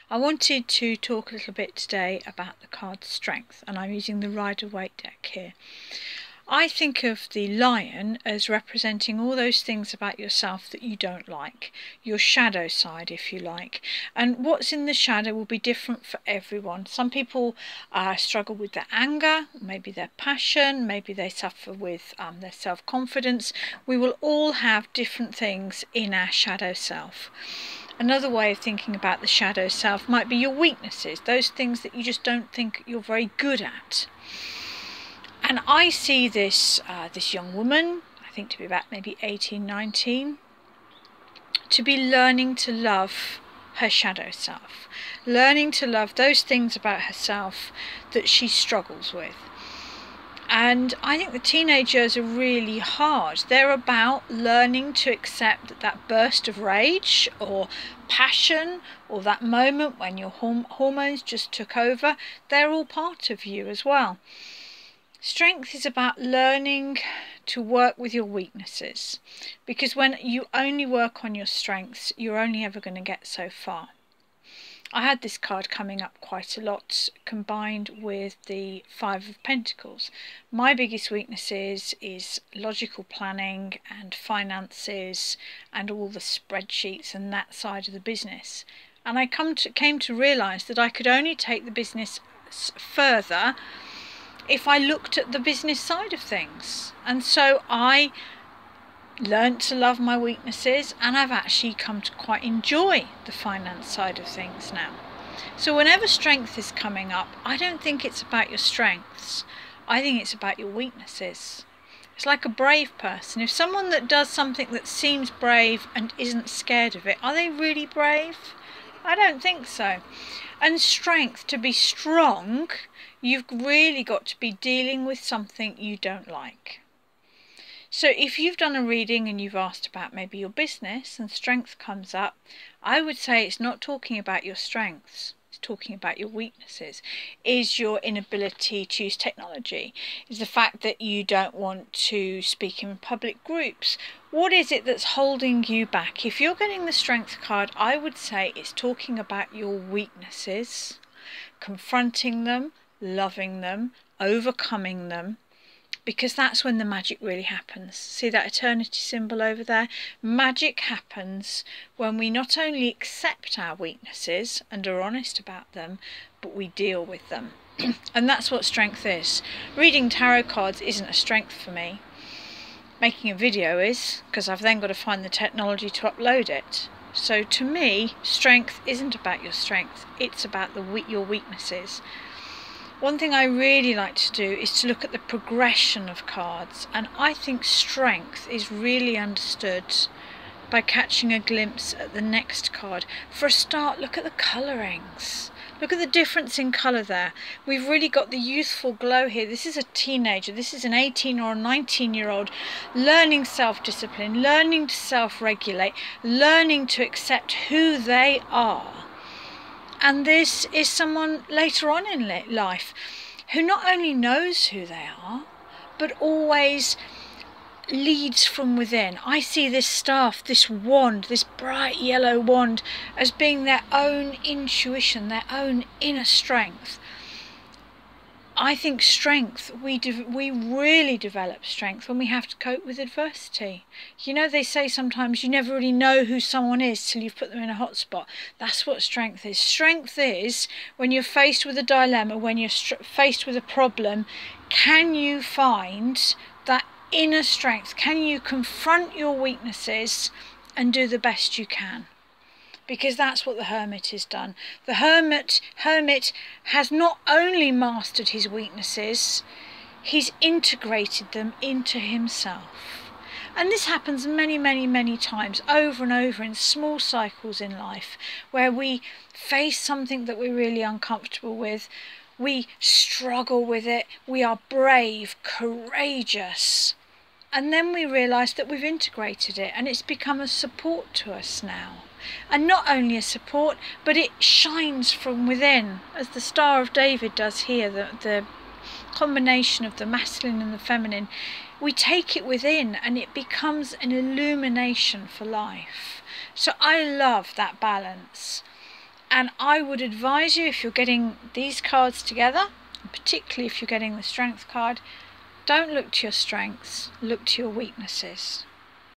I wanted to talk a little bit today about the card Strength, and I'm using the Rider-Waite deck here. I think of the lion as representing all those things about yourself that you don't like, your shadow side if you like, and what's in the shadow will be different for everyone. Some people struggle with their anger, maybe their passion, maybe they suffer with their self-confidence. We will all have different things in our shadow self. Another way of thinking about the shadow self might be your weaknesses, those things that you just don't think you're very good at. And I see this young woman, I think to be about maybe 18, 19, to be learning to love her shadow self, learning to love those things about herself that she struggles with. And I think the teenage years are really hard. They're about learning to accept that burst of rage or passion or that moment when your hormones just took over, they're all part of you as well. Strength is about learning to work with your weaknesses, because when you only work on your strengths, you're only ever going to get so far. I had this card coming up quite a lot, combined with the Five of Pentacles. My biggest weaknesses is logical planning and finances and all the spreadsheets and that side of the business. And I came to realise that I could only take the business further if I looked at the business side of things. And so I learned to love my weaknesses, and I've actually come to quite enjoy the finance side of things now. So whenever strength is coming up, I don't think it's about your strengths. I think it's about your weaknesses. It's like a brave person. If someone that does something that seems brave and isn't scared of it, are they really brave? I don't think so. And strength, to be strong, you've really got to be dealing with something you don't like. So if you've done a reading and you've asked about maybe your business and strength comes up, I would say it's not talking about your strengths. It's talking about your weaknesses. Is your inability to use technology? Is the fact that you don't want to speak in public groups? What is it that's holding you back? If you're getting the strength card, I would say it's talking about your weaknesses, confronting them, loving them, overcoming them, because that's when the magic really happens. See that eternity symbol over there? Magic happens when we not only accept our weaknesses and are honest about them, but we deal with them. And that's what strength is. Reading tarot cards isn't a strength for me. Making a video is, because I've then got to find the technology to upload it. So to me, strength isn't about your strength, it's about your weaknesses. One thing I really like to do is to look at the progression of cards, and I think strength is really understood by catching a glimpse at the next card. For a start, look at the colourings. Look at the difference in colour there. We've really got the youthful glow here. This is a teenager. This is an 18 or a 19-year-old learning self-discipline, learning to self-regulate, learning to accept who they are. And this is someone later on in life who not only knows who they are, but always leads from within. I see this staff, this wand, this bright yellow wand, as being their own intuition, their own inner strength. I think strength, we really develop strength when we have to cope with adversity. You know, they say sometimes you never really know who someone is till you've put them in a hot spot. That's what strength is. Strength is when you're faced with a dilemma, when you're faced with a problem, can you find that inner strength? Can you confront your weaknesses and do the best you can? Because that's what the hermit has done. The hermit has not only mastered his weaknesses, he's integrated them into himself. And this happens many, many, many times, over and over, in small cycles in life, where we face something that we're really uncomfortable with, we struggle with it, we are brave, courageous, and then we realise that we've integrated it and it's become a support to us now. And not only a support, but it shines from within, as the Star of David does here, the combination of the masculine and the feminine. We take it within and it becomes an illumination for life. So I love that balance. And I would advise you, if you're getting these cards together, particularly if you're getting the strength card, don't look to your strengths, look to your weaknesses.